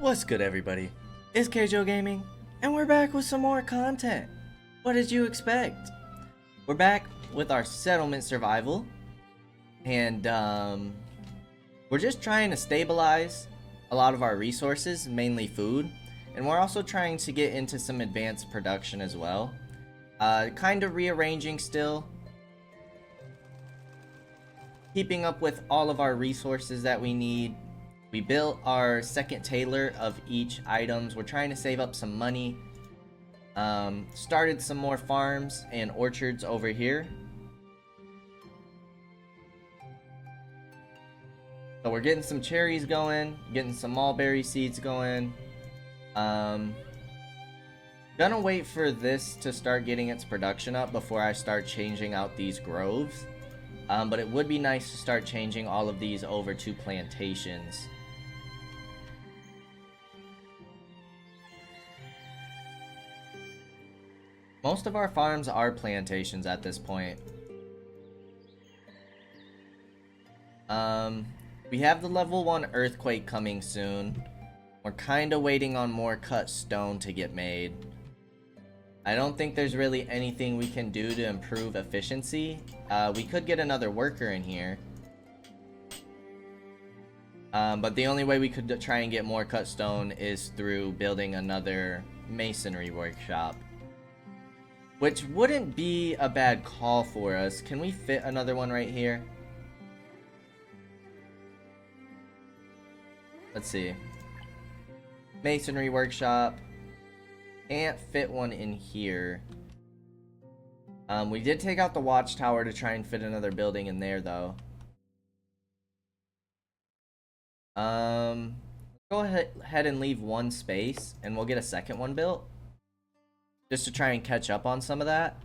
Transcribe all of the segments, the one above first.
What's good, everybody? It's Kaige-O Gaming, and we're back with some more content. What did you expect? We're back with our settlement survival, and we're just trying to stabilize a lot of our resources, mainly food, and we're also trying to get into some advanced production as well. Kind of rearranging still, keeping up with all of our resources that we need. We built our second tailor of each items. We're trying to save up some money. Started some more farms and orchards over here. So we're getting some cherries going, getting some mulberry seeds going. Gonna wait for this to start getting its production up before I start changing out these groves. But it would be nice to start changing all of these over to plantations. Most of our farms are plantations at this point. We have the level 1 earthquake coming soon. We're kind of waiting on more cut stone to get made. I don't think there's really anything we can do to improve efficiency. We could get another worker in here. But the only way we could try and get more cut stone is through building another masonry workshop. Which wouldn't be a bad call for us. Can we fit another one right here? Let's see. Masonry workshop. Can't fit one in here. We did take out the watchtower to try and fit another building in there, though. Go ahead and leave one space, and we'll get a second one built. Just to try and catch up on some of that.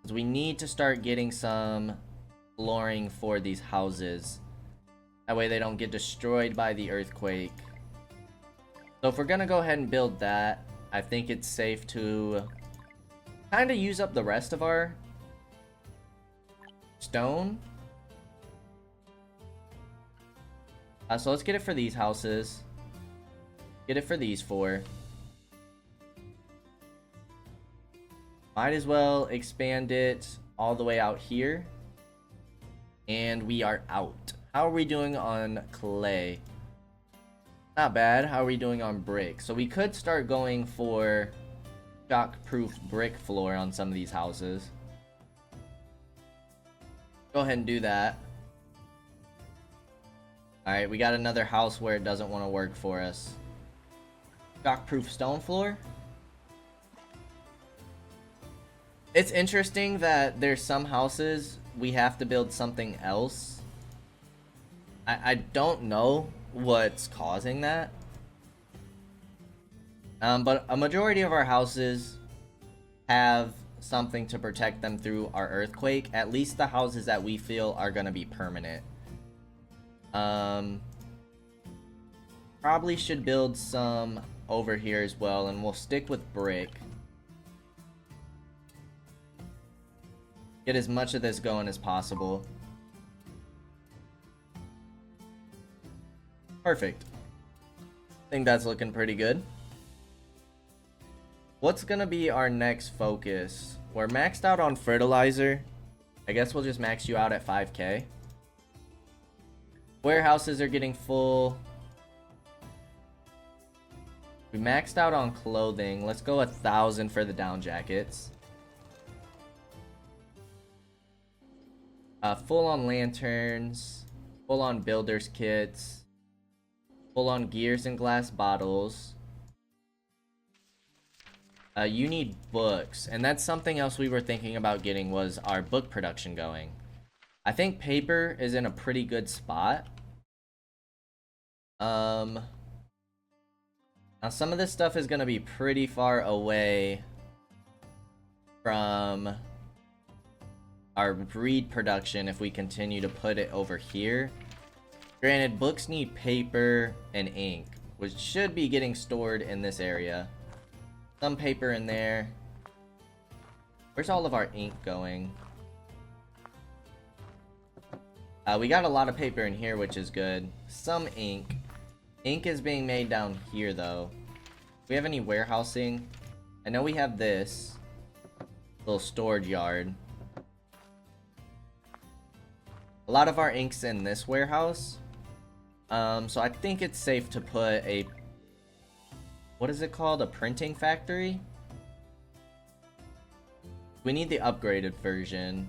Because we need to start getting some flooring for these houses. That way they don't get destroyed by the earthquake. So if we're gonna go ahead and build that, I think it's safe to kind of use up the rest of our stone. So let's get it for these houses. Get it for these four. Might as well expand it all the way out here. And we are out. How are we doing on clay? Not bad. How are we doing on brick? So we could start going for shock-proof brick floor on some of these houses. Go ahead and do that. Alright, we got another house where it doesn't want to work for us. Shock-proof stone floor. It's interesting that there's some houses we have to build something else. I don't know what's causing that. But a majority of our houses have something to protect them through our earthquake. At least the houses that we feel are going to be permanent. Probably should build some over here as well, and we'll stick with brick. Get as much of this going as possible. Perfect. I think that's looking pretty good. What's gonna be our next focus? We're maxed out on fertilizer. I guess we'll just max you out at 5k. Warehouses are getting full. We maxed out on clothing. Let's go 1,000 for the down jackets. Full on lanterns, full on builder's kits, full on gears and glass bottles. You need books, and that's something else we were thinking about getting, was our book production going. I think paper is in a pretty good spot. Now some of this stuff is going to be pretty far away from our breed production if we continue to put it over here. Granted, books need paper and ink, which should be getting stored in this area. Some paper in there. Where's all of our ink going? We got a lot of paper in here, which is good. Some ink. Ink is being made down here, though. Do we have any warehousing? I know we have this little storage yard. A lot of our ink's in this warehouse. So I think it's safe to put a... What is it called? A printing factory? We need the upgraded version.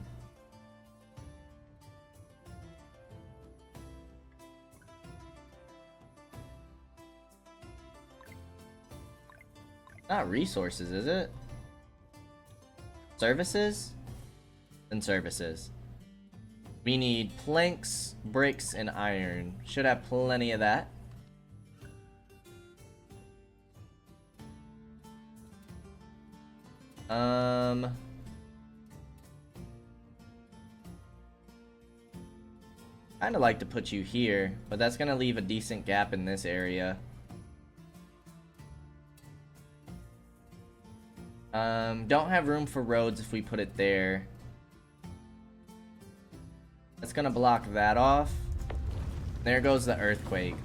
Not resources, is it? Services? And services. We need planks, bricks, and iron. Should have plenty of that. Kinda like to put you here, but that's gonna leave a decent gap in this area. Don't have room for roads if we put it there. That's gonna block that off. There goes the earthquake.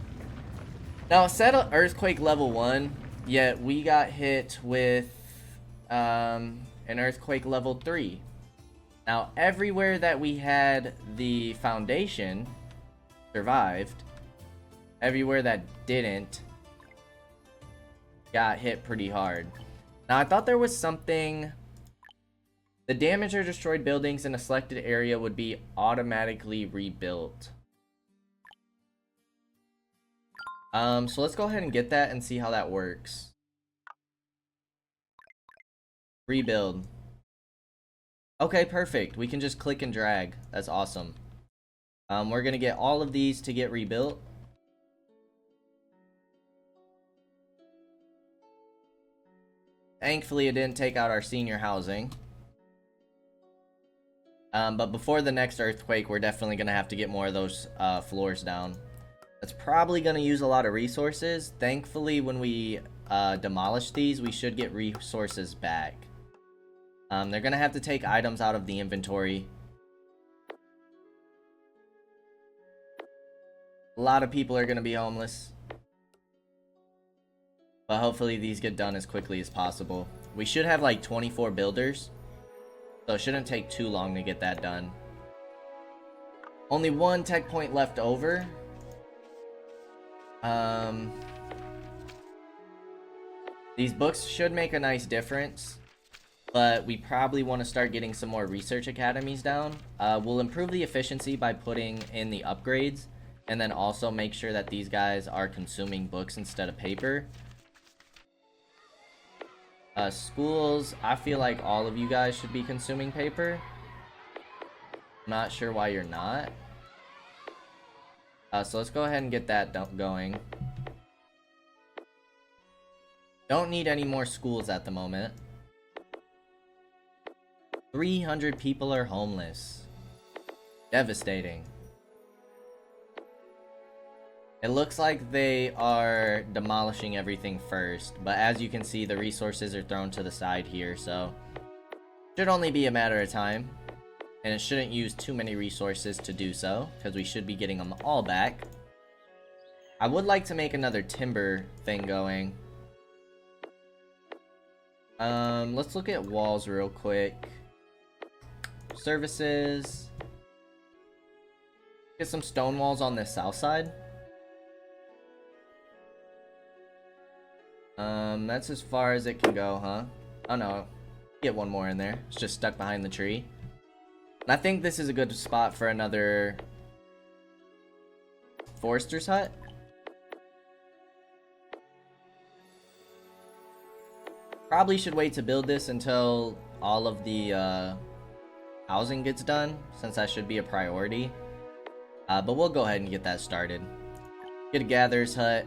Now, it said earthquake level 1, yet we got hit with an earthquake level 3. Now, everywhere that we had the foundation survived. Everywhere that didn't got hit pretty hard. Now, I thought there was something... The damaged or destroyed buildings in a selected area would be automatically rebuilt. So let's go ahead and get that and see how that works. Rebuild. Okay, perfect. We can just click and drag. That's awesome. We're gonna get all of these to get rebuilt. Thankfully, it didn't take out our senior housing. But before the next earthquake, we're definitely gonna have to get more of those floors down. That's probably gonna use a lot of resources. Thankfully, when we demolish these, we should get resources back. They're gonna have to take items out of the inventory. A lot of people are gonna be homeless. But hopefully these get done as quickly as possible. We should have like 24 builders. So it shouldn't take too long to get that done. Only one tech point left over. These books should make a nice difference. But we probably want to start getting some more research academies down. We'll improve the efficiency by putting in the upgrades. And then also make sure that these guys are consuming books instead of paper. Schools, I feel like all of you guys should be consuming paper. Not sure why you're not. So let's go ahead and get that going. Don't need any more schools at the moment. 300 people are homeless. Devastating. It looks like they are demolishing everything first, but as you can see, the resources are thrown to the side here, so should only be a matter of time, and it shouldn't use too many resources to do so, because we should be getting them all back. I would like to make another timber thing going. Let's look at walls real quick. Services. Get some stone walls on the south side. That's as far as it can go, huh? Oh no, get one more in there. It's just stuck behind the tree. And I think this is a good spot for another forester's hut. Probably should wait to build this until all of the housing gets done, since that should be a priority. But we'll go ahead and get that started. Get a gatherer's hut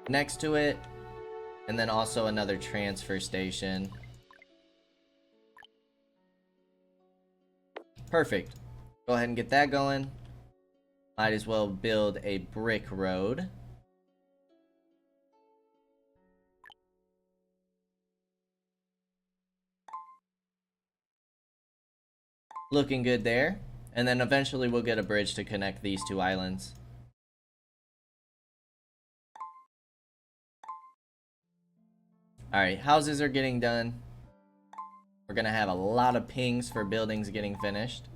next to it. And then also another transfer station. Perfect. Go ahead and get that going. Might as well build a brick road. Looking good there. And then eventually we'll get a bridge to connect these two islands. Alright, houses are getting done. We're gonna have a lot of pings for buildings getting finished.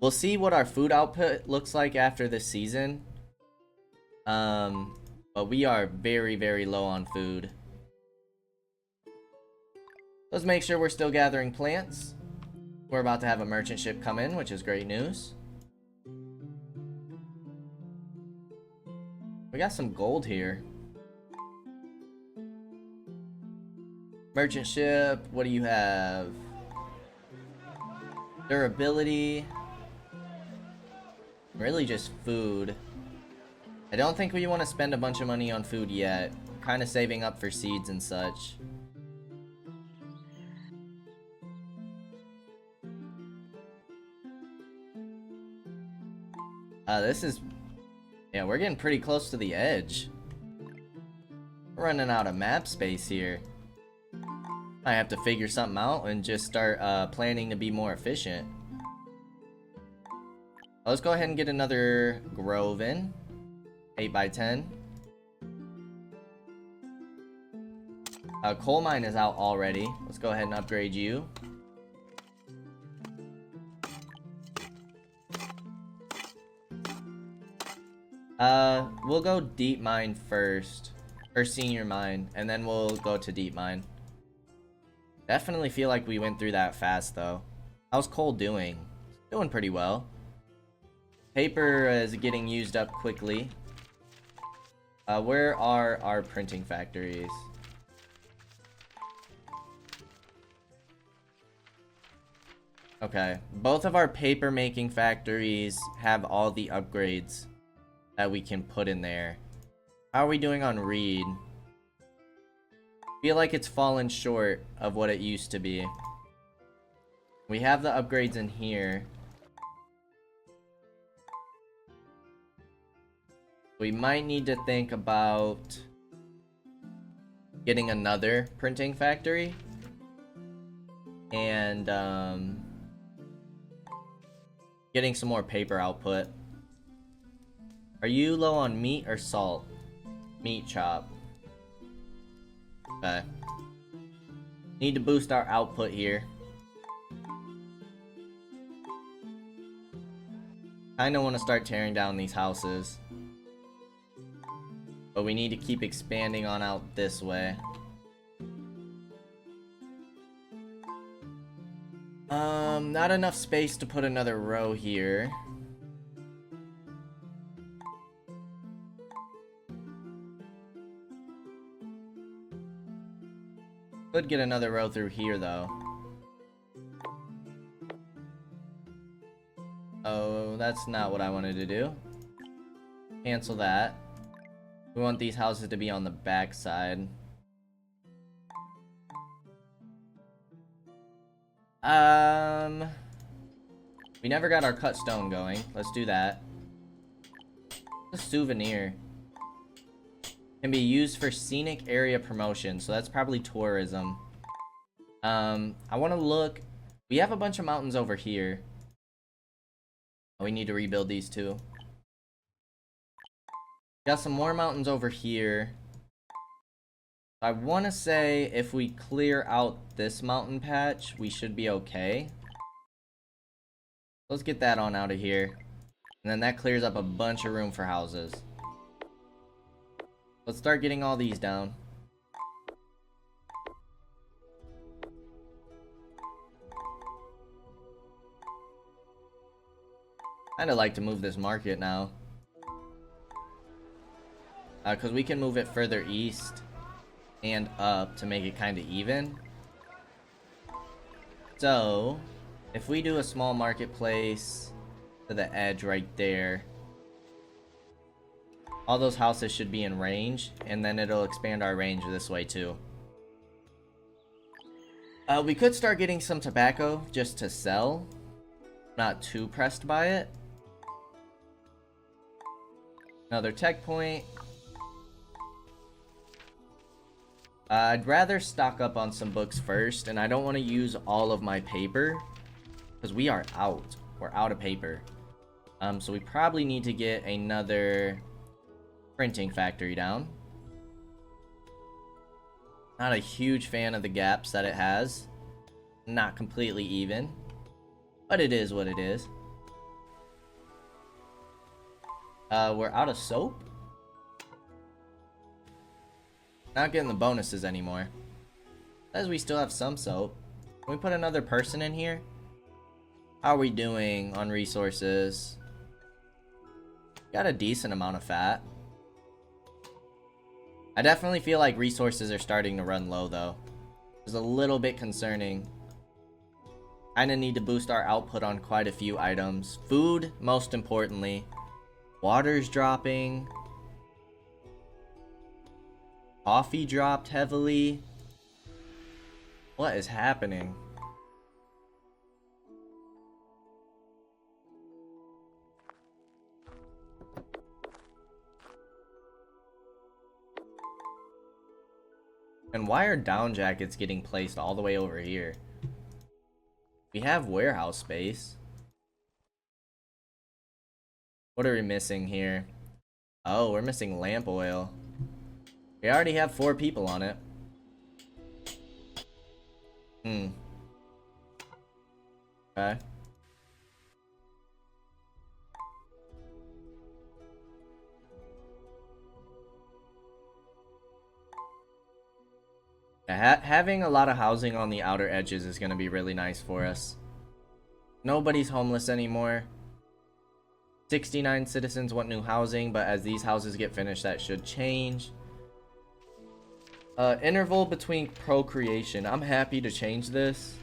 We'll see what our food output looks like after this season. But we are very, very low on food. Let's make sure we're still gathering plants. We're about to have a merchant ship come in, which is great news. We got some gold here. Merchant ship, what do you have? Durability. Really just food. I don't think we want to spend a bunch of money on food yet. Kind of saving up for seeds and such. This is... yeah, we're getting pretty close to the edge. We're running out of map space here. I have to figure something out and just start planning to be more efficient. Let's go ahead and get another grove in. 8x10. Coal mine is out already. Let's go ahead and upgrade you. We'll go deep mine first. Or senior mine. And then we'll go to deep mine. Definitely feel like we went through that fast though. How's coal doing? Doing pretty well. Paper is getting used up quickly. Where are our printing factories? Okay, both of our paper making factories have all the upgrades that we can put in there. How are we doing on reed? Feel like it's fallen short of what it used to be. We have the upgrades in here. We might need to think about getting another printing factory. And getting some more paper output. Are you low on meat or salt? Meat chop. Okay. Need to boost our output here. Kinda wanna start tearing down these houses. But we need to keep expanding on out this way. Not enough space to put another row here. Could get another row through here though. Oh, that's not what I wanted to do. Cancel that. We want these houses to be on the back side. We never got our cut stone going. Let's do that. A souvenir. Can be used for scenic area promotion, so that's probably tourism. I want to look. We have a bunch of mountains over here. We need to rebuild these too. Got some more mountains over here. I want to say if we clear out this mountain patch, we should be okay. Let's get that on out of here. And then that clears up a bunch of room for houses. Let's start getting all these down. Kinda like to move this market now. Because we can move it further east and up to make it kinda even. So, if we do a small marketplace to the edge right there, all those houses should be in range, and then it'll expand our range this way too. We could start getting some tobacco just to sell. Not too pressed by it. Another tech point. I'd rather stock up on some books first, and I don't want to use all of my paper because we are out. We're out of paper. So we probably need to get another Printing factory down. Not a huge fan of the gaps that it has. Not completely even. But it is what it is. We're out of soap? Not getting the bonuses anymore. Says we still have some soap. Can we put another person in here? How are we doing on resources? Got a decent amount of fat. I definitely feel like resources are starting to run low though. It's a little bit concerning. Kinda need to boost our output on quite a few items. Food, most importantly. Water's dropping. Coffee dropped heavily. What is happening? And why are down jackets getting placed all the way over here? We have warehouse space. What are we missing here? Oh, we're missing lamp oil. We already have 4 people on it. Okay. Having a lot of housing on the outer edges is going to be really nice for us. Nobody's homeless anymore. 69 citizens want new housing, but as these houses get finished, that should change. Interval between procreation. I'm happy to change this.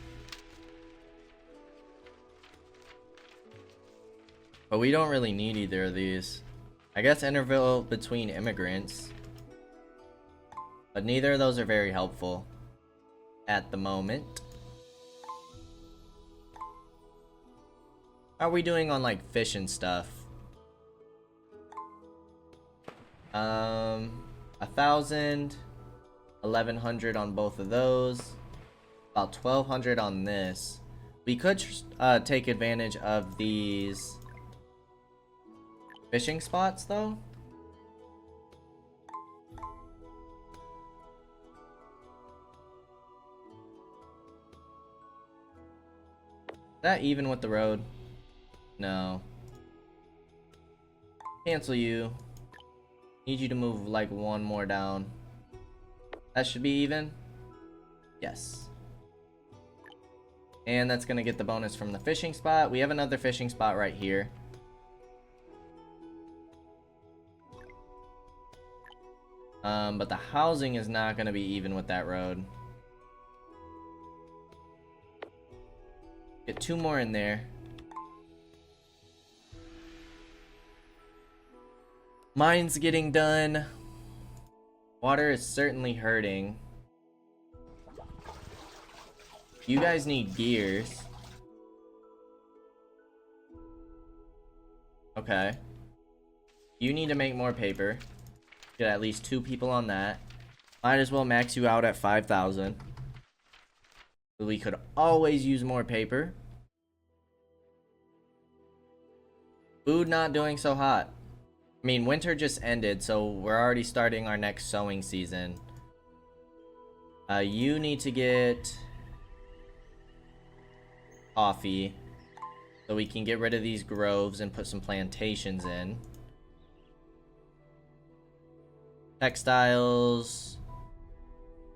But we don't really need either of these. I guess interval between immigrants. But neither of those are very helpful at the moment. How are we doing on like fish and stuff? 1,000, 1,100 on both of those, about 1,200 on this. We could take advantage of these fishing spots though. Is that even with the road? No. Cancel you. Need you to move like 1 more down. That should be even. Yes. And that's gonna get the bonus from the fishing spot. We have another fishing spot right here. But the housing is not gonna be even with that road. Get 2 more in there. Mine's getting done. Water is certainly hurting. You guys need gears. Okay. You need to make more paper. Get at least 2 people on that. Might as well max you out at 5,000. We could always use more paper. Food not doing so hot. I mean, winter just ended, so we're already starting our next sowing season. You need to get coffee so we can get rid of these groves and put some plantations in. Textiles.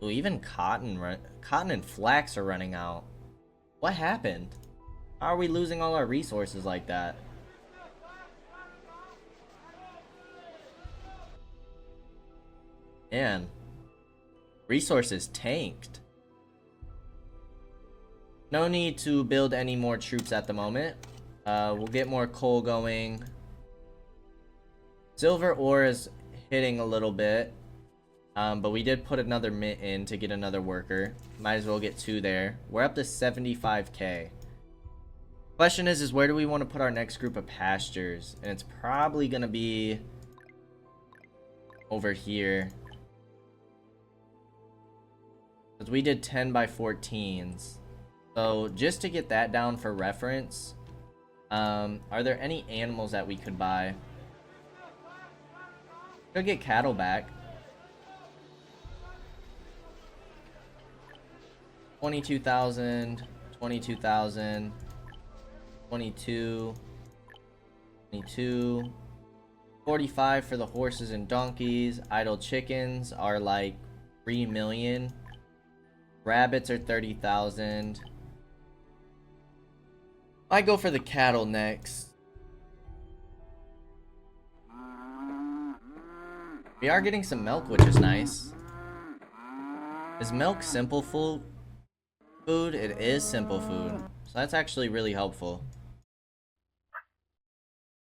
Ooh, even cotton and flax are running out. What happened? How are we losing all our resources like that? Man, resources tanked. No need to build any more troops at the moment. We'll get more coal going. Silver ore is hitting a little bit. But we did put another mint in to get another worker. Might as well get 2 there. We're up to 75k. Question is where do we want to put our next group of pastures? And it's probably going to be over here. Because we did 10 by 14s. So just to get that down for reference, are there any animals that we could buy? Go get cattle back. 22,000, 22,000, 22, 22, 45 for the horses and donkeys. Idle chickens are like 3 million. Rabbits are 30,000. I go for the cattle next. We are getting some milk, which is nice. Is milk simple food? It is simple food. So that's actually really helpful.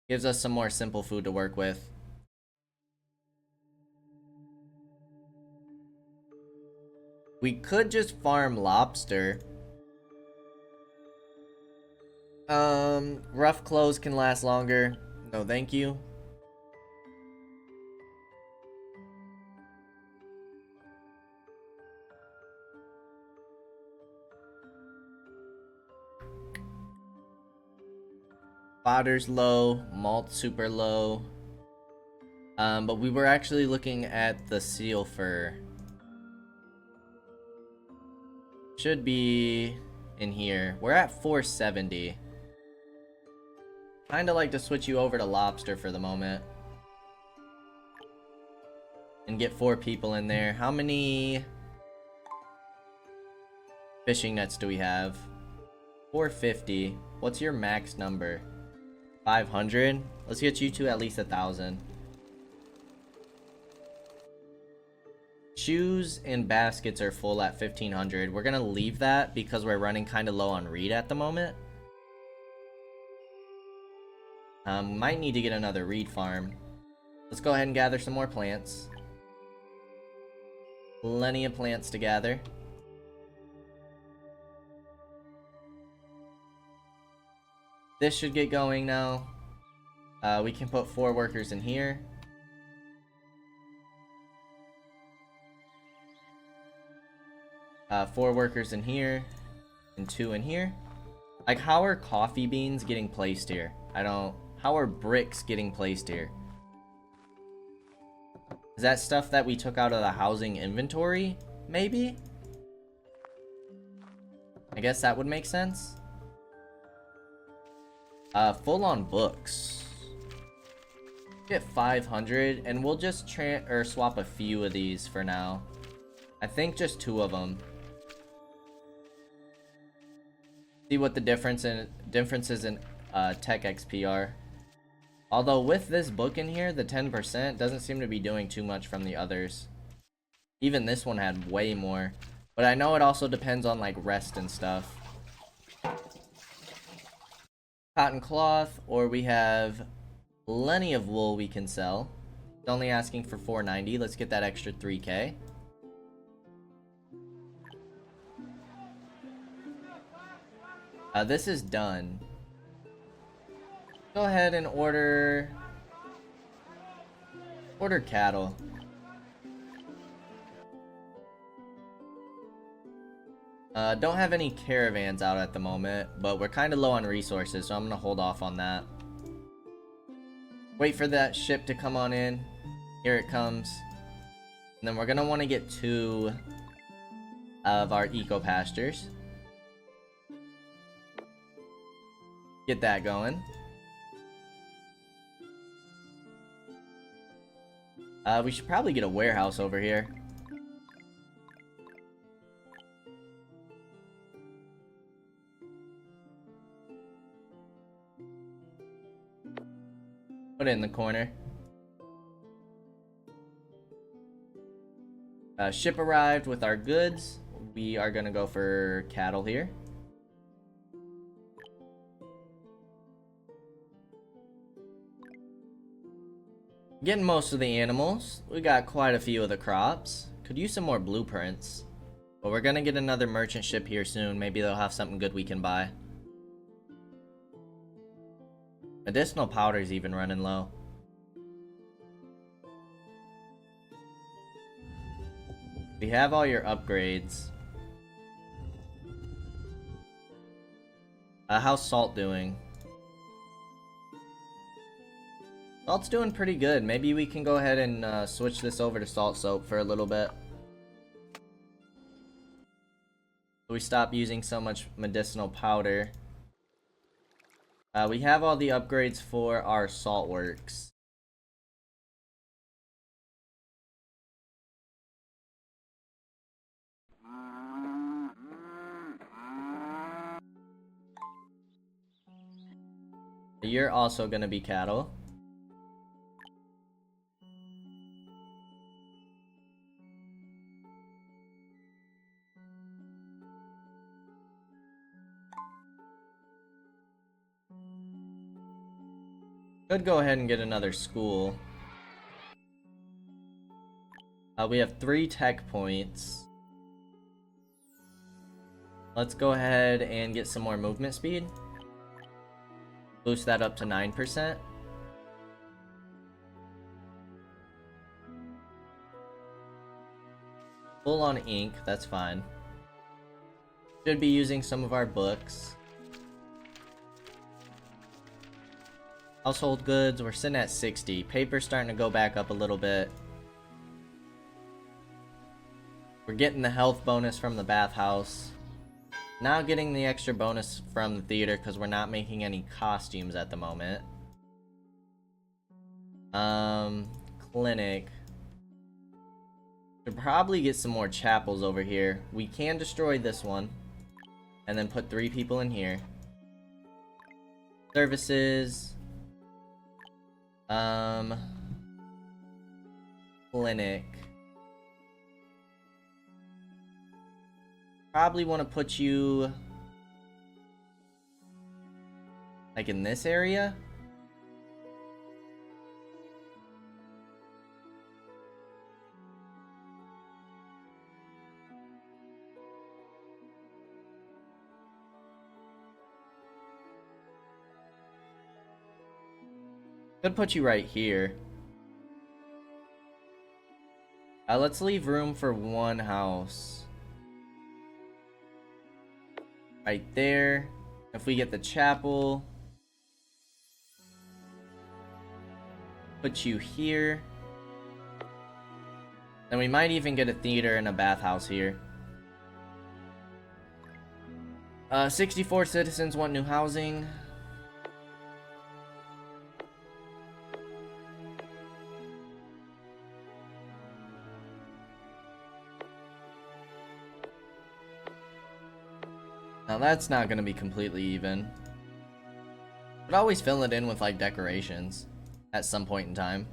Gives us some more simple food to work with. We could just farm lobster. Rough clothes can last longer. No, thank you. Fodder's low, malt super low. But we were actually looking at the seal fur. Should be in here. We're at 470. Kinda like to switch you over to lobster for the moment. And get 4 people in there. How many fishing nets do we have? 450. What's your max number? 500? Let's get you to at least 1,000. Shoes and baskets are full at 1,500. We're gonna leave that because we're running kind of low on reed at the moment. Might need to get another reed farm. Let's go ahead and gather some more plants. Plenty of plants to gather. This should get going now. We can put 4 workers in here. Four workers in here. And 2 in here. Like, how are coffee beans getting placed here? How are bricks getting placed here? Is that stuff that we took out of the housing inventory? Maybe? I guess that would make sense. Full on books. Get 500, and we'll just swap a few of these for now. I think just 2 of them. See what the differences in tech XP are. Although with this book in here, the 10% doesn't seem to be doing too much from the others. Even this one had way more. But I know it also depends on like rest and stuff. Cotton cloth, or we have plenty of wool we can sell. It's only asking for 490. Let's get that extra 3k. This is done. Go ahead and order cattle. Don't have any caravans out at the moment, but we're kind of low on resources, so I'm gonna hold off on that. Wait for that ship to come on in. Here it comes. And then we're gonna want to get 2 of our eco pastures. Get that going. We should probably get a warehouse over here. Put it in the corner. Ship arrived with our goods. We are gonna go for cattle here. Getting most of the animals. We got quite a few of the crops. Could use some more blueprints. But we're gonna get another merchant ship here soon. Maybe they'll have something good we can buy. Medicinal powder's even running low. We have all your upgrades. How's salt doing? Salt's doing pretty good. Maybe we can go ahead and switch this over to salt soap for a little bit. So we stop using so much medicinal powder. We have all the upgrades for our salt works. You're also gonna be cattle. Could go ahead and get another school. We have 3 tech points. Let's go ahead and get some more movement speed. Boost that up to 9%. Full on ink, that's fine. Should be using some of our books. Household goods, we're sitting at 60. Paper's starting to go back up a little bit. We're getting the health bonus from the bathhouse. Now getting the extra bonus from the theater because we're not making any costumes at the moment. Clinic. Should probably get some more chapels over here. We can destroy this one and then put 3 people in here. Services. Clinic. Probably want to put you like in this area. Could put you right here. Let's leave room for 1 house. Right there. If we get the chapel, put you here. Then we might even get a theater and a bathhouse here. 64 citizens want new housing. Now that's not gonna be completely even. But always fill it in with like decorations at some point in time.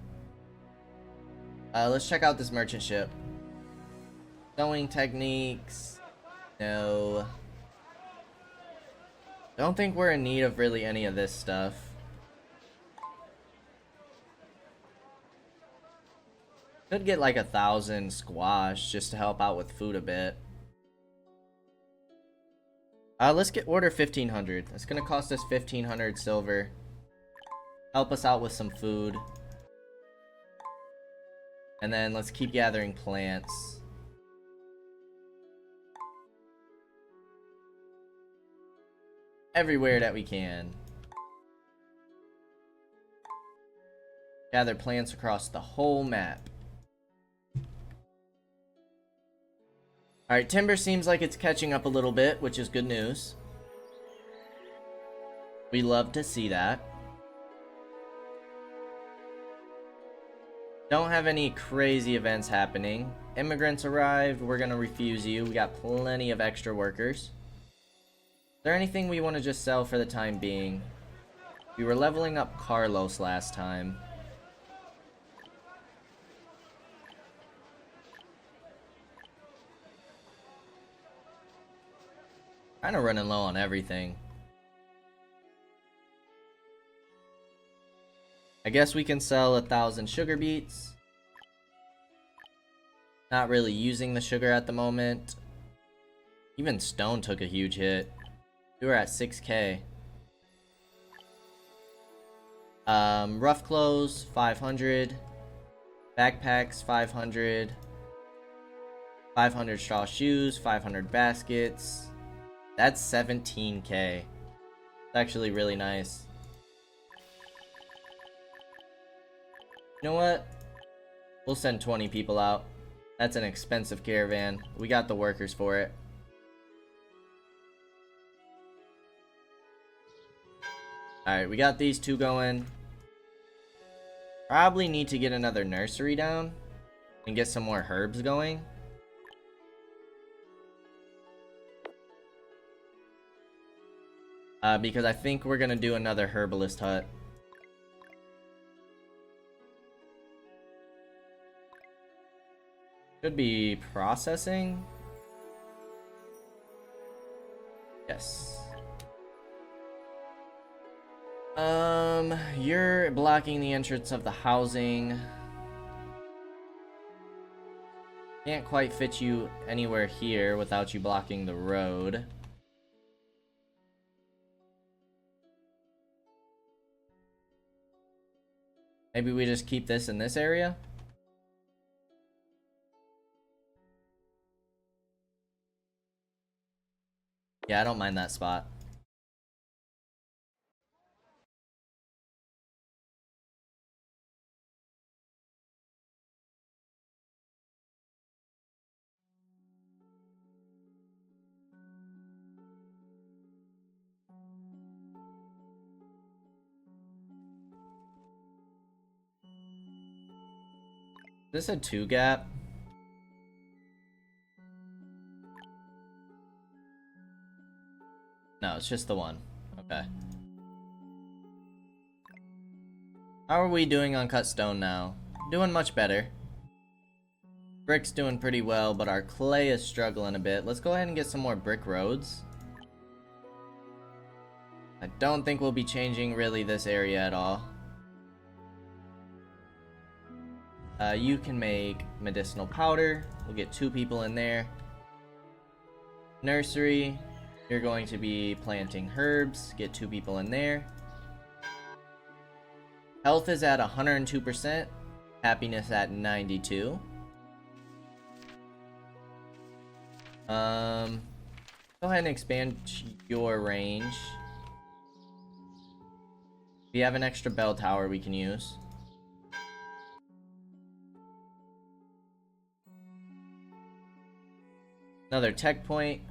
Let's check out this merchant ship. Sewing techniques. No. Don't think we're in need of really any of this stuff. Could get like 1,000 squash just to help out with food a bit. Let's order 1,500. It's gonna cost us 1,500 silver. Help us out with some food. And then let's keep gathering plants. Everywhere that we can. Gather plants across the whole map. Alright, timber seems like it's catching up a little bit, which is good news. We love to see that. Don't have any crazy events happening. Immigrants arrived, we're gonna refuse you. We got plenty of extra workers. Is there anything we want to just sell for the time being? We were leveling up Carlos last time. Kind of running low on everything. I guess we can sell 1,000 sugar beets. Not really using the sugar at the moment. Even stone took a huge hit. We were at 6k. Rough clothes, 500. Backpacks, 500. 500 straw shoes, 500 baskets. That's 17k. It's actually really nice. You know what? We'll send 20 people out. That's an expensive caravan. We got the workers for it. Alright, we got these two going. Probably need to get another nursery down and get some more herbs going. Because I think we're gonna do another herbalist hut. Should be processing. Yes. You're blocking the entrance of the housing. Can't quite fit you anywhere here without you blocking the road. Maybe we just keep this in this area? Yeah, I don't mind that spot. Is this a 2 gap? No, it's just the one. Okay. How are we doing on cut stone now? Doing much better. Brick's doing pretty well, but our clay is struggling a bit. Let's go ahead and get some more brick roads. I don't think we'll be changing really this area at all. You can make medicinal powder. We'll get 2 people in there. Nursery. You're going to be planting herbs. Get 2 people in there. Health is at 102%. Happiness at 92. Go ahead and expand your range. We have an extra bell tower we can use. Another tech point.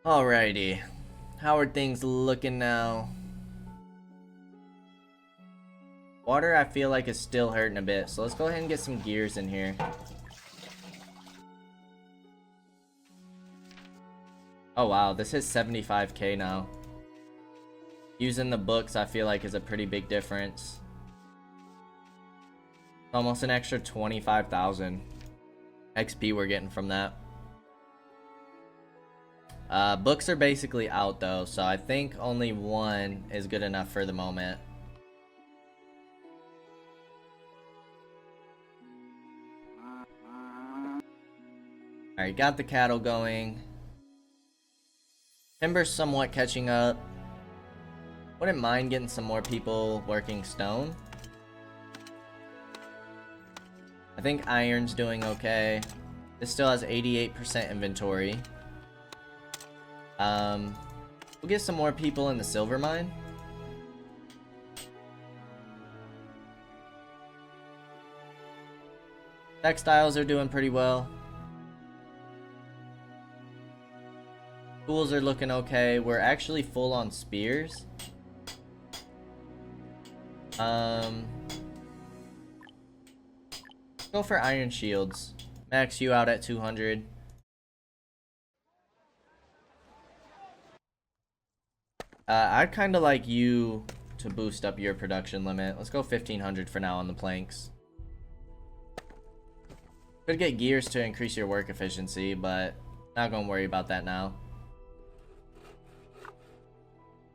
Alrighty. How are things looking now? Water, I feel like, is still hurting a bit, so let's go ahead and get some gears in here. Oh wow, this is 75k now. Using the books, I feel like, is a pretty big difference. Almost an extra 25,000 XP we're getting from that. Books are basically out though, so I think only one is good enough for the moment. Alright, got the cattle going. Timber's somewhat catching up. Wouldn't mind getting some more people working stone. I think iron's doing okay. This still has 88% inventory. We'll get some more people in the silver mine. Textiles are doing pretty well. Tools are looking okay. We're actually full on spears. Go for iron shields. Max you out at 200. I'd kind of like you to boost up your production limit. Let's go 1500 for now on the planks. Could get gears to increase your work efficiency, but not gonna worry about that now.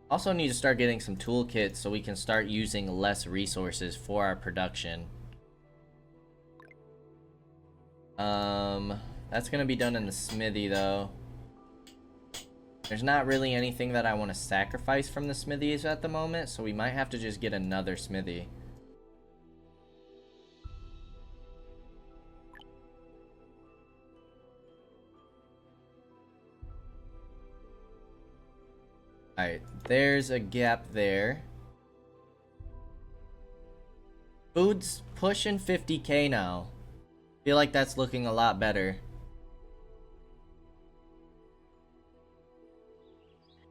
Also need to start getting some toolkits so we can start using less resources for our production. That's gonna be done in the smithy though. There's not really anything that I want to sacrifice from the smithies at the moment, so we might have to just get another smithy. Alright, there's a gap there. Food's pushing 50k now. Feel like that's looking a lot better.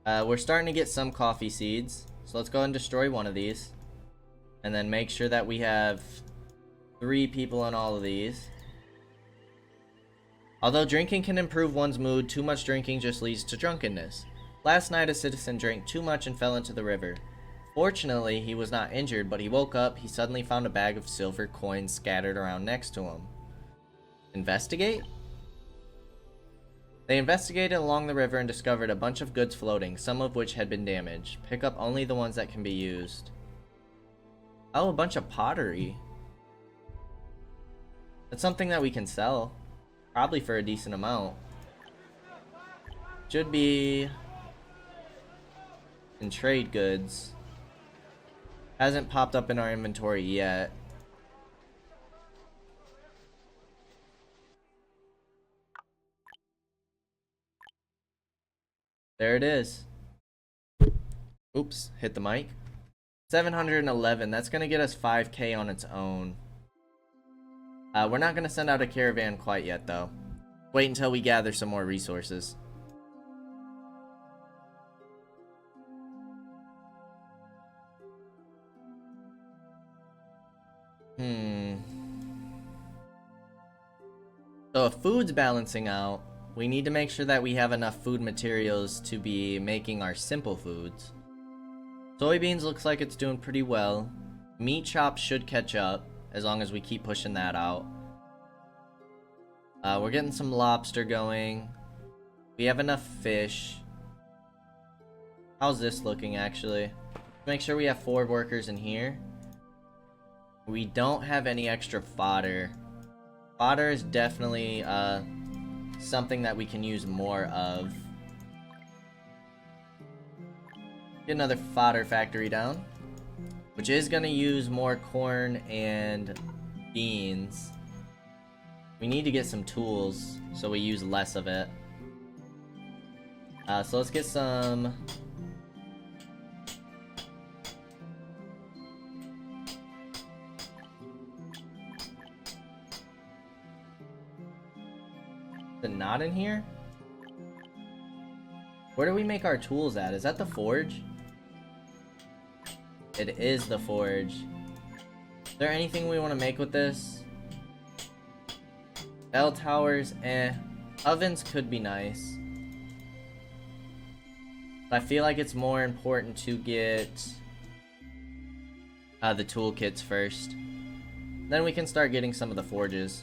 We're starting to get some coffee seeds. So let's go and destroy one of these. And then make sure that we have 3 people on all of these. Although drinking can improve one's mood, too much drinking just leads to drunkenness. Last night a citizen drank too much and fell into the river. Fortunately, he was not injured, but he woke up. He suddenly found a bag of silver coins scattered around next to him. Investigate? They investigated along the river and discovered a bunch of goods floating, some of which had been damaged. Pick up only the ones that can be used. Oh, a bunch of pottery. That's something that we can sell. Probably for a decent amount. Should be in trade goods. Hasn't popped up in our inventory yet. There it is. Oops, hit the mic. 711, that's gonna get us 5k on its own. We're not gonna send out a caravan quite yet though. Wait until we gather some more resources. So if food's balancing out, we need to make sure that we have enough food materials to be making our simple foods. Soybeans looks like it's doing pretty well. Meat chops should catch up, as long as we keep pushing that out. We're getting some lobster going. We have enough fish. How's this looking, actually? Make sure we have 4 workers in here. We don't have any extra fodder. Fodder is definitely something that we can use more of. Get another fodder factory down, which is going to use more corn and beans. We need to get some tools so we use less of it. So let's get some the knot in here. Where do we make our tools at? Is that the forge? It is the forge. Is there anything we want to make with this? Bell towers, eh. Ovens could be nice. But I feel like it's more important to get the toolkits first. Then we can start getting some of the forges.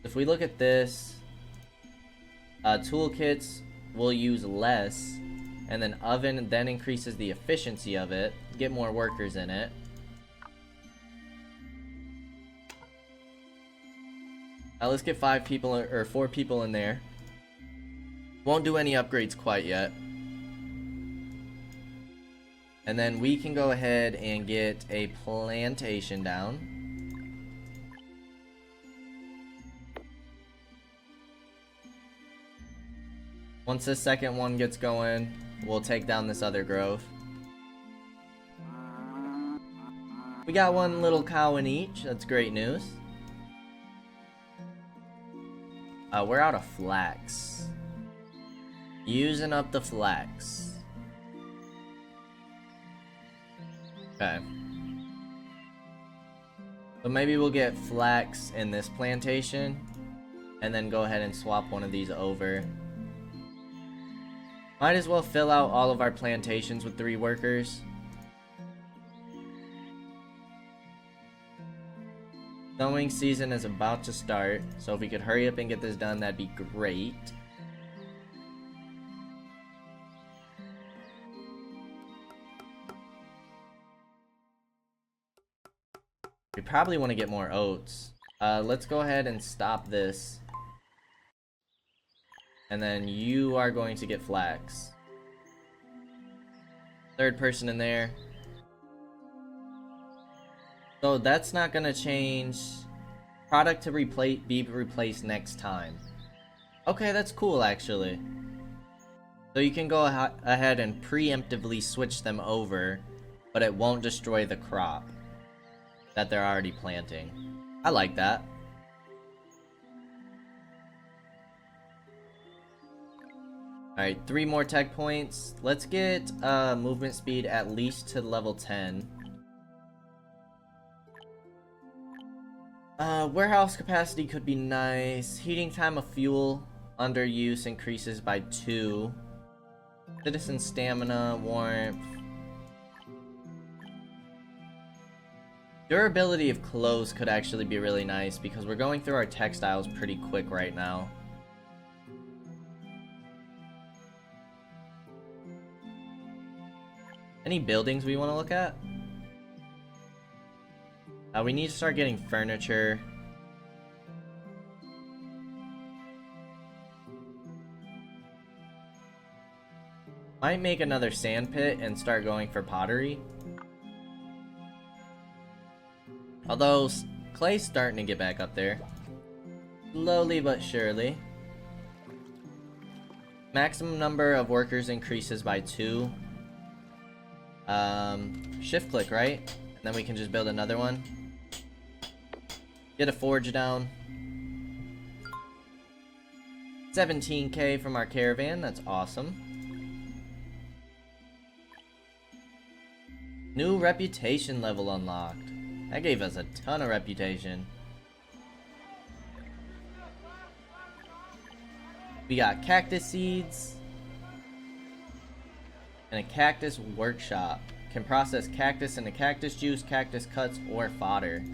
If we look at this, toolkits will use less, and then oven then increases the efficiency of it, get more workers in it. Let's get 5 people or 4 people in there. Won't do any upgrades quite yet. And then we can go ahead and get a plantation down. Once this second one gets going, we'll take down this other grove. We got 1 little cow in each. That's great news. We're out of flax. Using up the flax. Okay. So maybe we'll get flax in this plantation, and then go ahead and swap one of these over. Might as well fill out all of our plantations with 3 workers. Sowing season is about to start, so if we could hurry up and get this done, that'd be great. We probably want to get more oats. Let's go ahead and stop this. And then you are going to get flax. 3rd person in there. So that's not gonna change. Product to be replaced next time. Okay, that's cool actually. So you can go ahead and preemptively switch them over, but it won't destroy the crop. that they're already planting. I like that. Alright, 3 more tech points. Let's get movement speed at least to level 10. Warehouse capacity could be nice. Heating time of fuel under use increases by 2. Citizen stamina, warmth. Durability of clothes could actually be really nice because we're going through our textiles pretty quick right now. Any buildings we want to look at? We need to start getting furniture. Might make another sand pit and start going for pottery. Although, clay's starting to get back up there. Slowly but surely. Maximum number of workers increases by 2. Shift click, right? And then we can just build another one. Get a forge down. 17k from our caravan, that's awesome. New reputation level unlocked. That gave us a ton of reputation. We got cactus seeds. And a cactus workshop. Can process cactus into cactus juice, cactus cuts, or fodder.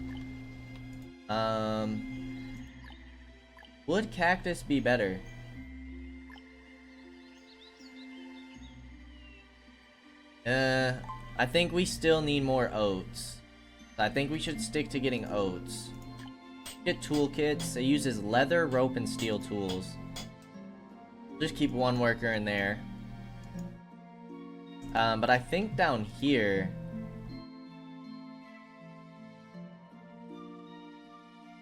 Would cactus be better? I think we still need more oats. I think we should stick to getting oats. Get toolkits. It uses leather, rope, and steel tools. Just keep one worker in there. But I think down here...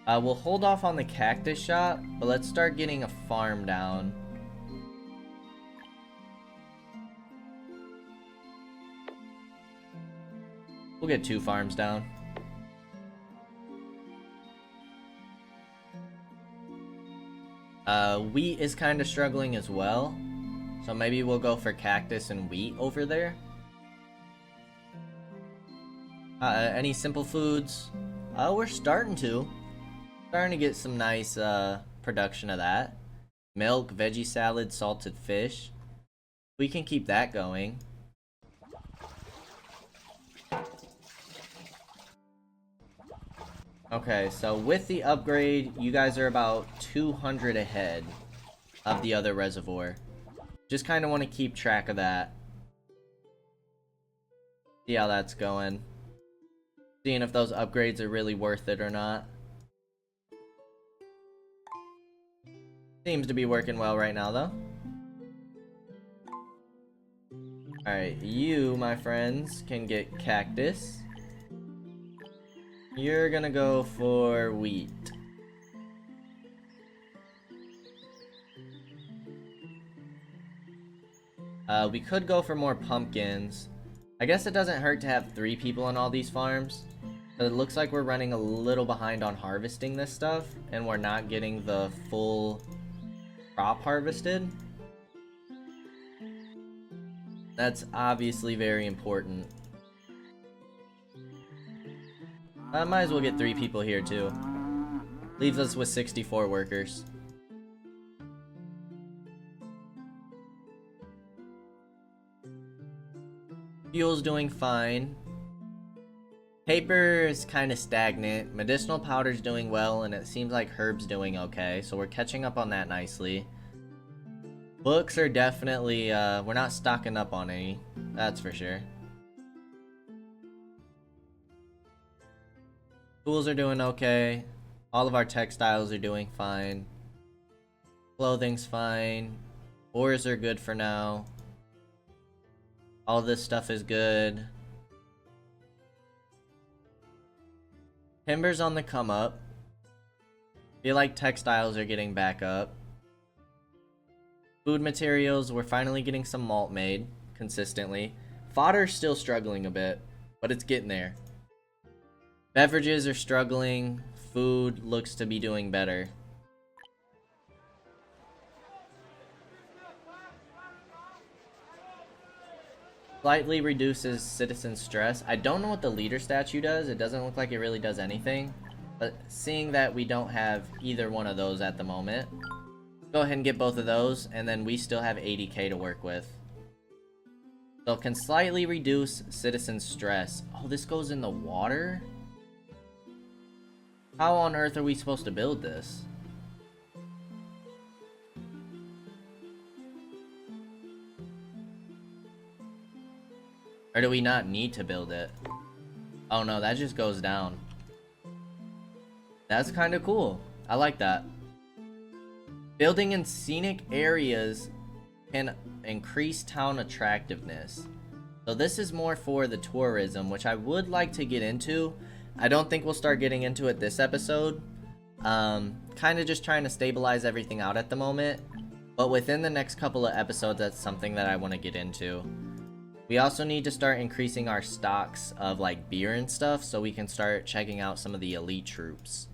we'll hold off on the cactus shop, but let's start getting a farm down. We'll get 2 farms down. Wheat is kind of struggling as well. So maybe we'll go for cactus and wheat over there. Any simple foods? We're starting to get some nice production of that. Milk, veggie salad, salted fish. We can keep that going. Okay, so with the upgrade, you guys are about 200 ahead of the other reservoir. Just kind of want to keep track of that. See how that's going. Seeing if those upgrades are really worth it or not. Seems to be working well right now, though. Alright, you, my friends, can get cactus. You're gonna go for wheat. We could go for more pumpkins. I guess it doesn't hurt to have 3 people on all these farms. But it looks like we're running a little behind on harvesting this stuff, and we're not getting the full crop harvested. That's obviously very important. I might as well get 3 people here too. Leaves us with 64 workers. Fuel's doing fine. Paper is kind of stagnant. Medicinal powder's doing well, and it seems like herb's doing okay, so we're catching up on that nicely. Books are definitely, we're not stocking up on any, that's for sure. Tools are doing okay. All of our textiles are doing fine. Clothing's fine. Ores are good for now. All this stuff is good. Timber's on the come up. Feel like textiles are getting back up. Food materials, we're finally getting some malt made consistently. Fodder's still struggling a bit, but it's getting there. Beverages are struggling. Food looks to be doing better. Slightly reduces citizen stress. I don't know what the leader statue does. It doesn't look like it really does anything. But seeing that we don't have either one of those at the moment, go ahead and get both of those, and then we still have 80k to work with. So it can slightly reduce citizen stress. Oh, this goes in the water? How on earth are we supposed to build this? Or do we not need to build it? Oh no, that just goes down. That's kind of cool. I like that. Building in scenic areas can increase town attractiveness. So this is more for the tourism, which I would like to get into. I don't think we'll start getting into it this episode. Kind of just trying to stabilize everything out at the moment. But within the next couple of episodes, that's something that I want to get into. We also need to start increasing our stocks of like beer and stuff so we can start checking out some of the elite troops.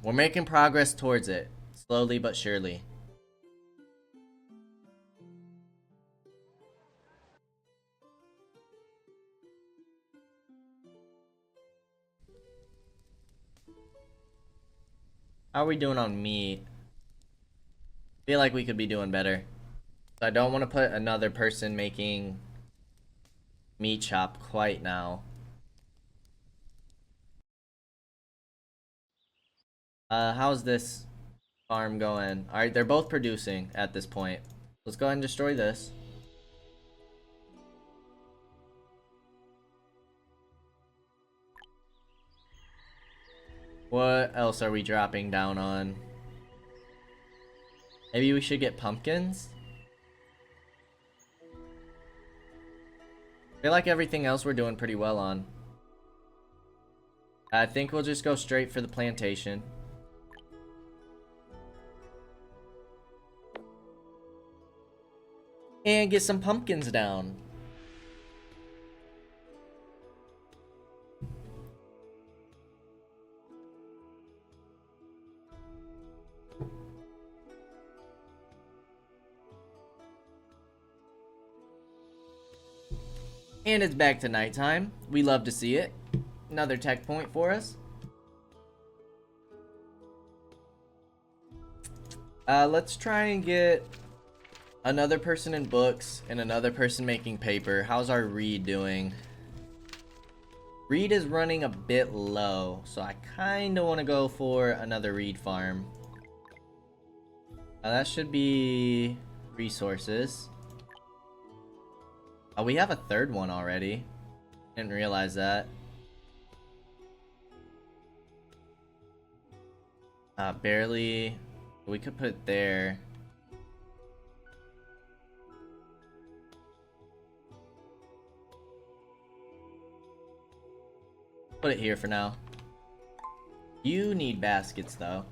We're making progress towards it, slowly but surely. How are we doing on meat? Feel like we could be doing better. So I don't want to put another person making meat chop quite now. How's this farm going? Alright, they're both producing at this point. Let's go ahead and destroy this. What else are we dropping down on? Maybe we should get pumpkins? I feel like everything else we're doing pretty well on. I think we'll just go straight for the plantation. And get some pumpkins down. And it's back to nighttime. We love to see it. Another tech point for us. Let's try and get another person in books and another person making paper. How's our Reed doing? Reed is running a bit low, so I kind of want to go for another Reed farm. That should be resources. Oh, we have a third one already. Didn't realize that. Barely. We could put it there. Put it here for now. You need baskets though.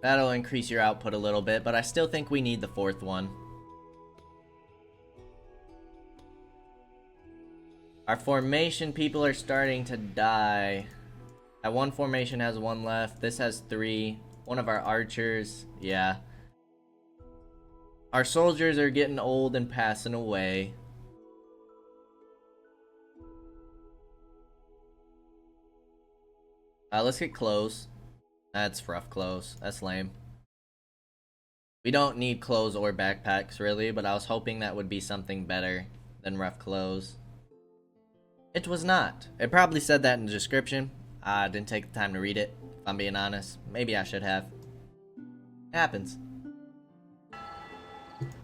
That'll increase your output a little bit, but I still think we need the fourth one. Our formation people are starting to die. That one formation has one left. This has 3. One of our archers, yeah. Our soldiers are getting old and passing away. Let's get clothes. That's rough clothes. That's lame. We don't need clothes or backpacks really, but I was hoping that would be something better than rough clothes. It was not. It probably said that in the description. I didn't take the time to read it, if I'm being honest. Maybe I should have. It happens.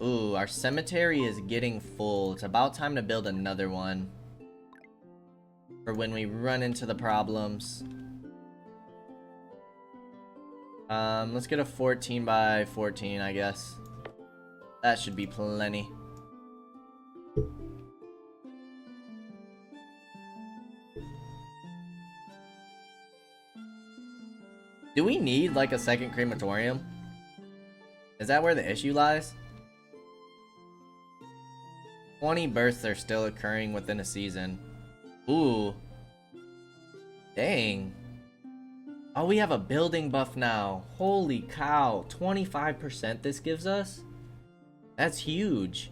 Ooh, our cemetery is getting full. It's about time to build another one. For when we run into the problems. Let's get a 14 by 14, I guess. That should be plenty. Do we need like a second crematorium? Is that where the issue lies? 20 births are still occurring within a season. Ooh. Dang. Oh, we have a building buff now. Holy cow. 25% this gives us? That's huge.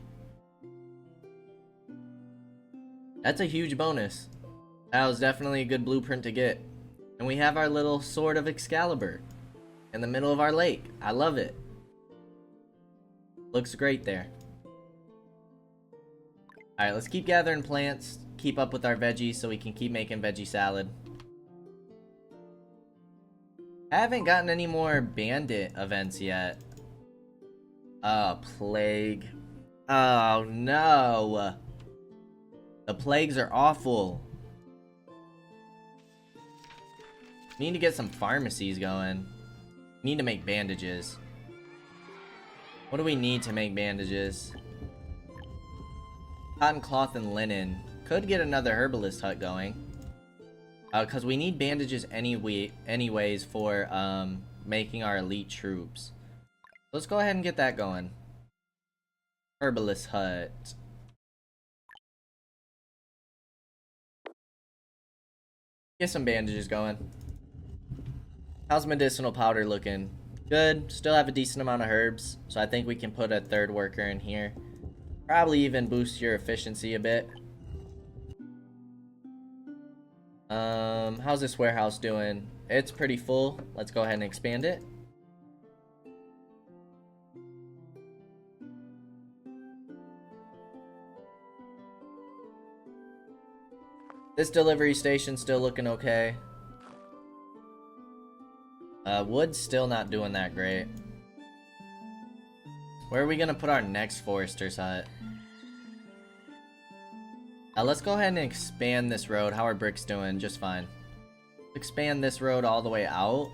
That's a huge bonus. That was definitely a good blueprint to get. And we have our little sword of Excalibur in the middle of our lake. I love it. Looks great there. Alright, let's keep gathering plants. Keep up with our veggies so we can keep making veggie salad. I haven't gotten any more bandit events yet. Plague. Oh no. The plagues are awful. Need to get some pharmacies going. Need to make bandages. What do we need to make bandages? Cotton cloth and linen. Could get another herbalist hut going. Because we need bandages anyways for making our elite troops. Let's go ahead and get that going. Herbalist hut. Get some bandages going. How's medicinal powder looking? Good. Still have a decent amount of herbs, so I think we can put a third worker in here. Probably even boost your efficiency a bit. How's this warehouse doing? It's pretty full. Let's go ahead and expand it. This delivery station's still looking okay. Wood's still not doing that great. Where are we gonna put our next forester's hut? Let's go ahead and expand this road. How are bricks doing? Just fine. Expand this road all the way out.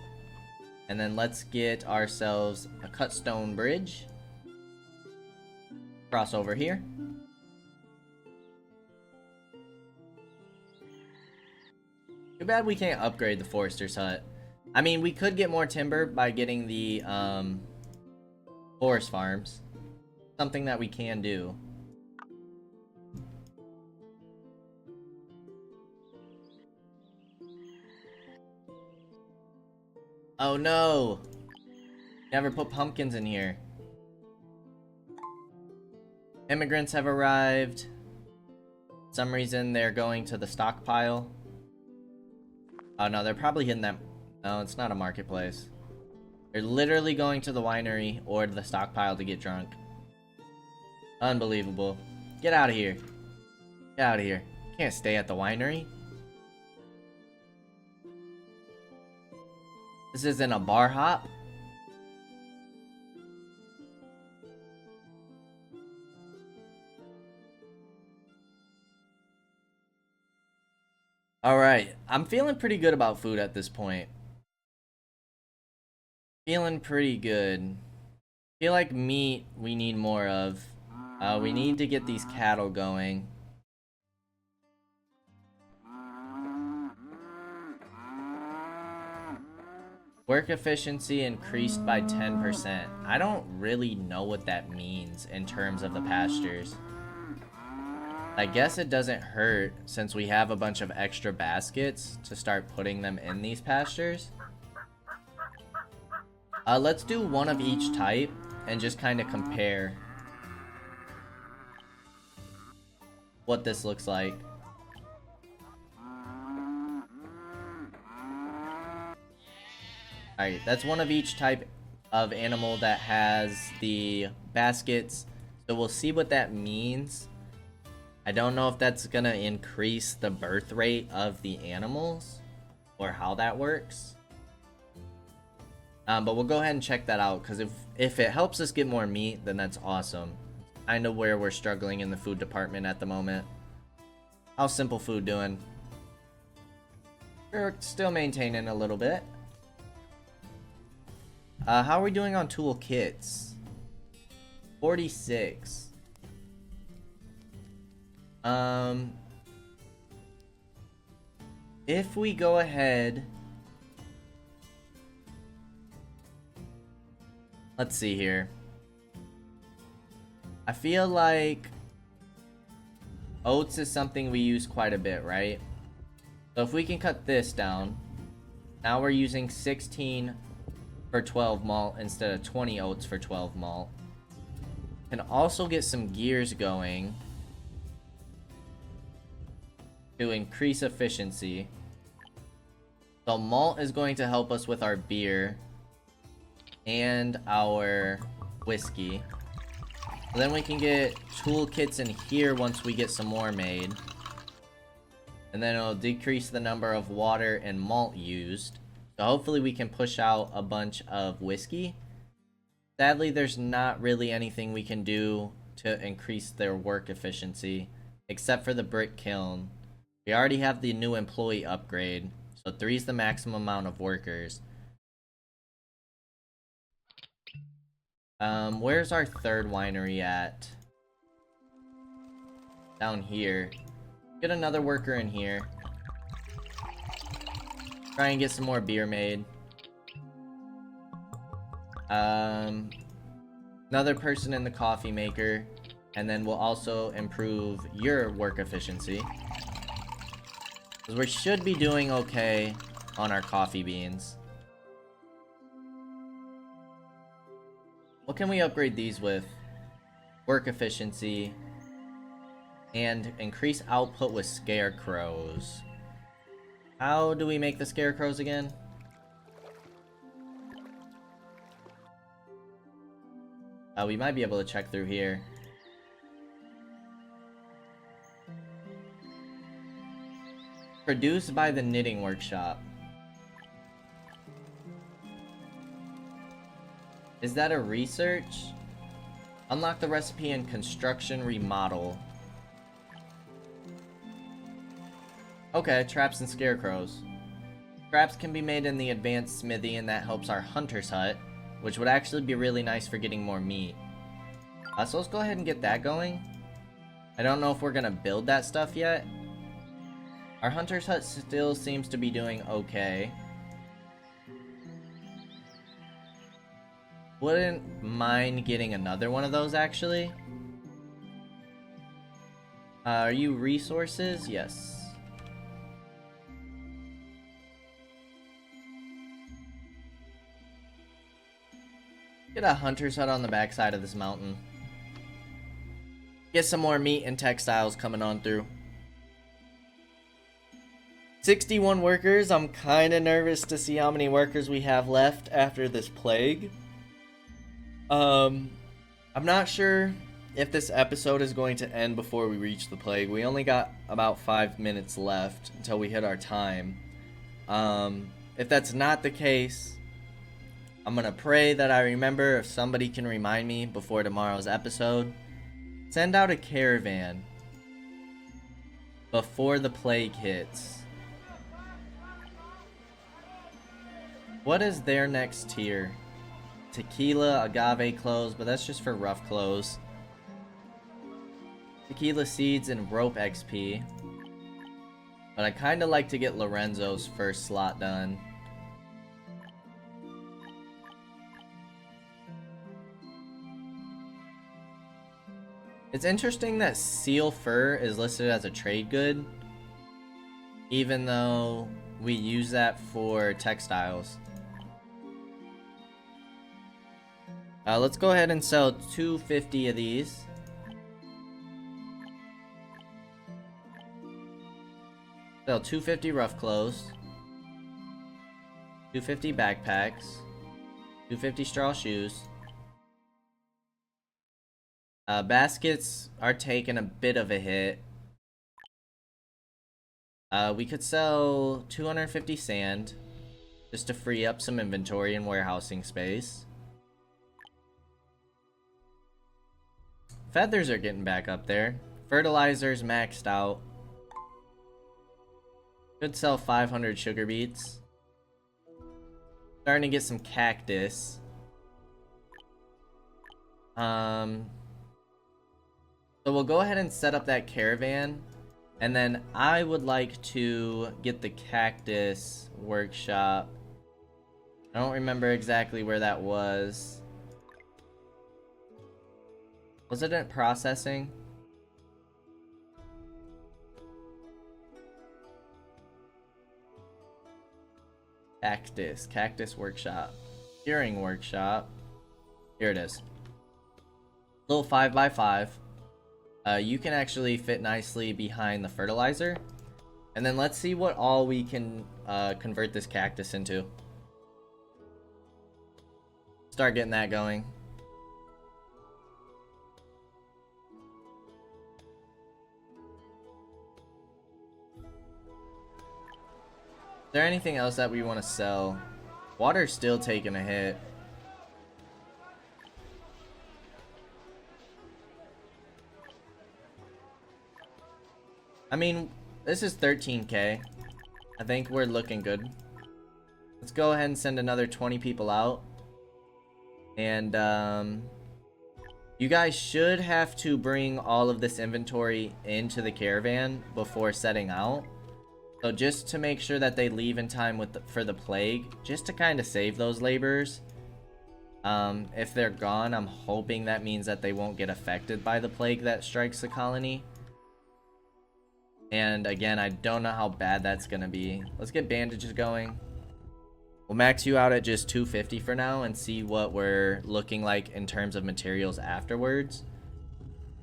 And then let's get ourselves a cut stone bridge. Cross over here. Too bad we can't upgrade the forester's hut. I mean, we could get more timber by getting the forest farms. Something that we can do. Oh no! Never put pumpkins in here. Immigrants have arrived. For some reason they're going to the stockpile. Oh no, they're probably hitting that. No, it's not a marketplace. They're literally going to the winery or to the stockpile to get drunk. Unbelievable. Get out of here. Get out of here. Can't stay at the winery. This isn't a bar hop. Alright, I'm feeling pretty good about food at this point. Feeling pretty good. Feel like meat we need more of. We need to get these cattle going. Work efficiency increased by 10%. I don't really know what that means in terms of the pastures. I guess it doesn't hurt since we have a bunch of extra baskets to start putting them in these pastures. Let's do one of each type and just kind of compare what this looks like. Alright, that's one of each type of animal that has the baskets. So we'll see what that means. I don't know if that's gonna increase the birth rate of the animals or how that works. But we'll go ahead and check that out, because if it helps us get more meat, then that's awesome. Kind of where we're struggling in the food department at the moment. How's simple food doing? We're still maintaining a little bit. How are we doing on tool kits? 46. If we go ahead, let's see here. I feel like oats is something we use quite a bit, right? So if we can cut this down, now we're using 16 for 12 malt instead of 20 oats for 12 malt. Can also get some gears going to increase efficiency. So malt is going to help us with our beer and our whiskey. So then we can get toolkits in here once we get some more made. And then it'll decrease the number of water and malt used. So hopefully we can push out a bunch of whiskey. Sadly, there's not really anything we can do to increase their work efficiency, except for the brick kiln. We already have the new employee upgrade, so 3 is the maximum amount of workers. Where's our third winery at? Down here. Get another worker in here. Try and get some more beer made. Another person in the coffee maker, and then we'll also improve your work efficiency, because we should be doing okay on our coffee beans. What can we upgrade these with? Work efficiency and increase output with scarecrows. How do we make the scarecrows again? We might be able to check through here. Produced by the knitting workshop. Is that a research? Unlock the recipe in construction remodel. Okay, traps and scarecrows. Traps can be made in the advanced smithy, and that helps our hunter's hut, which would actually be really nice for getting more meat. So let's go ahead and get that going. I don't know if we're gonna build that stuff yet. Our hunter's hut still seems to be doing okay. Wouldn't mind getting another one of those, actually. Are you resources? Yes. Get a hunter's hut on the backside of this mountain. Get some more meat and textiles coming on through. 61 workers. I'm kind of nervous to see how many workers we have left after this plague. I'm not sure if this episode is going to end before we reach the plague. We only got about 5 minutes left until we hit our time. If that's not the case, I'm gonna pray that I remember. If somebody can remind me before tomorrow's episode, send out a caravan before the plague hits. What is their next tier? Tequila, agave clothes, but that's just for rough clothes. Tequila seeds and rope XP. But I kinda like to get Lorenzo's first slot done. It's interesting that seal fur is listed as a trade good, even though we use that for textiles. Let's go ahead and sell 250 of these. Sell 250 rough clothes, 250 backpacks, 250 straw shoes. Baskets are taking a bit of a hit. We could sell 250 sand just to free up some inventory and warehousing space. Feathers are getting back up there. Fertilizer's maxed out. Could sell 500 sugar beets. Starting to get some cactus. So we'll go ahead and set up that caravan, and then I would like to get the cactus workshop. I don't remember exactly where that was. Was it at processing? Cactus workshop. Curing workshop. Here it is. Little 5x5. You can actually fit nicely behind the fertilizer. And then let's see what all we can convert this cactus into. Start getting that going. Is there anything else that we want to sell? Water's still taking a hit. I mean, this is 13k. I think we're looking good. Let's go ahead and send another 20 people out. And you guys should have to bring all of this inventory into the caravan before setting out. So just to make sure that they leave in time for the plague, just to kind of save those laborers. If they're gone, I'm hoping that means that they won't get affected by the plague that strikes the colony. And again, I don't know how bad that's gonna be. Let's get bandages going. We'll max you out at just 250 for now and see what we're looking like in terms of materials afterwards.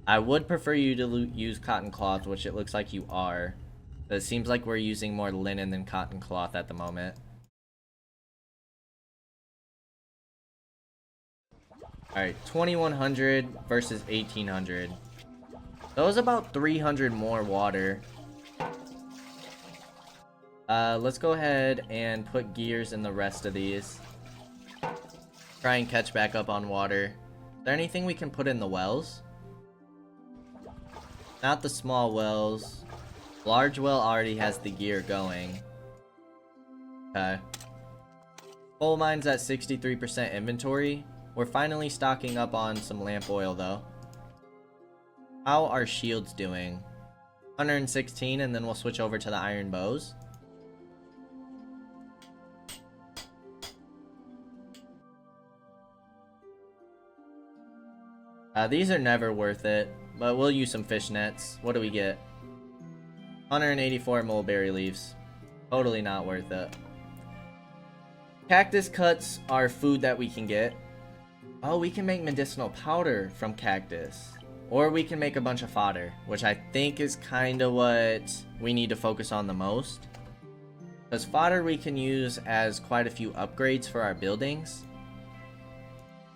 I would prefer you to use cotton cloth, which it looks like you are. But it seems like we're using more linen than cotton cloth at the moment. Alright, 2100 versus 1800. That was about 300 more water. Let's go ahead and put gears in the rest of these. Try and catch back up on water. Is there anything we can put in the wells? Not the small wells. Large well already has the gear going. Okay. Coal mine's at 63% inventory. We're finally stocking up on some lamp oil though. How are shields doing? 116, and then we'll switch over to the iron bows. These are never worth it, but we'll use some fish nets. What do we get? 184 mulberry leaves. Totally not worth it. Cactus cuts are food that we can get. Oh, we can make medicinal powder from cactus. Or we can make a bunch of fodder, which I think is kind of what we need to focus on the most. Because fodder we can use as quite a few upgrades for our buildings.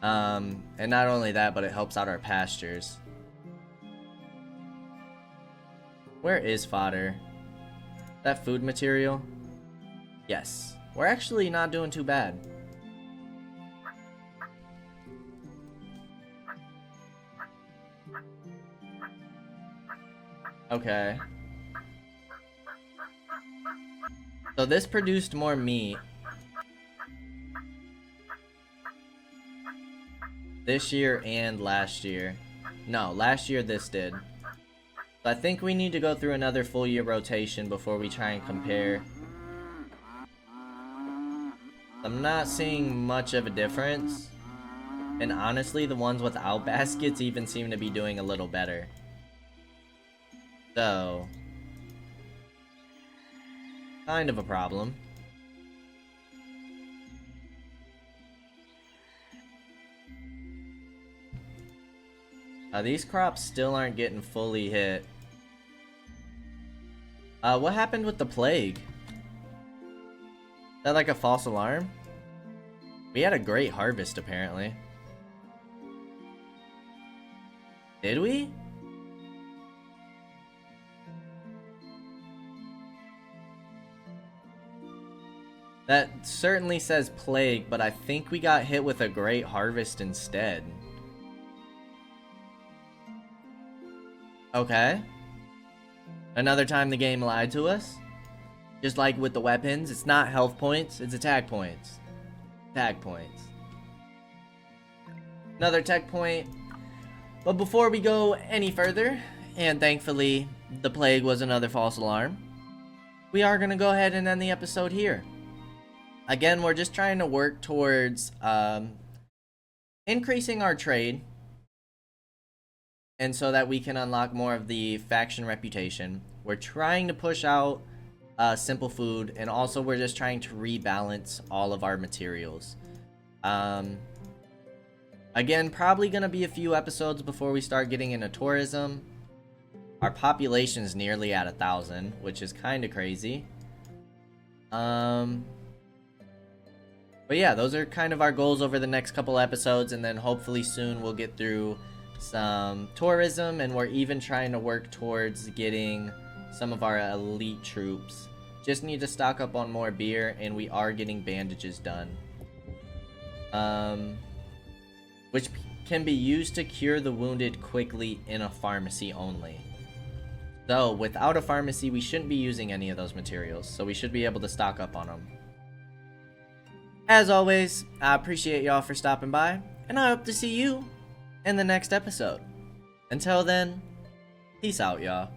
And not only that, but it helps out our pastures. Where is fodder? That food material? Yes. We're actually not doing too bad. Okay. So this produced more meat. This year and last year. No, last year this did. So I think we need to go through another full year rotation before we try and compare. I'm not seeing much of a difference. And honestly, the ones without baskets even seem to be doing a little better. So, kind of a problem. These crops still aren't getting fully hit. What happened with the plague? Is that like a false alarm? We had a great harvest apparently. Did we? That certainly says plague, but I think we got hit with a great harvest instead. Okay. Another time the game lied to us. Just like with the weapons, it's not health points, it's attack points. Tag points. Another tech point. But before we go any further, and thankfully the plague was another false alarm, we are going to go ahead and end the episode here. Again, we're just trying to work towards increasing our trade, and so that we can unlock more of the faction reputation. We're trying to push out simple food, and also we're just trying to rebalance all of our materials. Again, probably gonna be a few episodes before we start getting into tourism. Our population's nearly at 1,000, which is kind of crazy. But yeah, those are kind of our goals over the next couple episodes, and then hopefully soon we'll get through some tourism, and we're even trying to work towards getting some of our elite troops. Just need to stock up on more beer, and we are getting bandages done. Which can be used to cure the wounded quickly in a pharmacy only. So, without a pharmacy, we shouldn't be using any of those materials, so we should be able to stock up on them. As always, I appreciate y'all for stopping by, and I hope to see you in the next episode. Until then, peace out, y'all.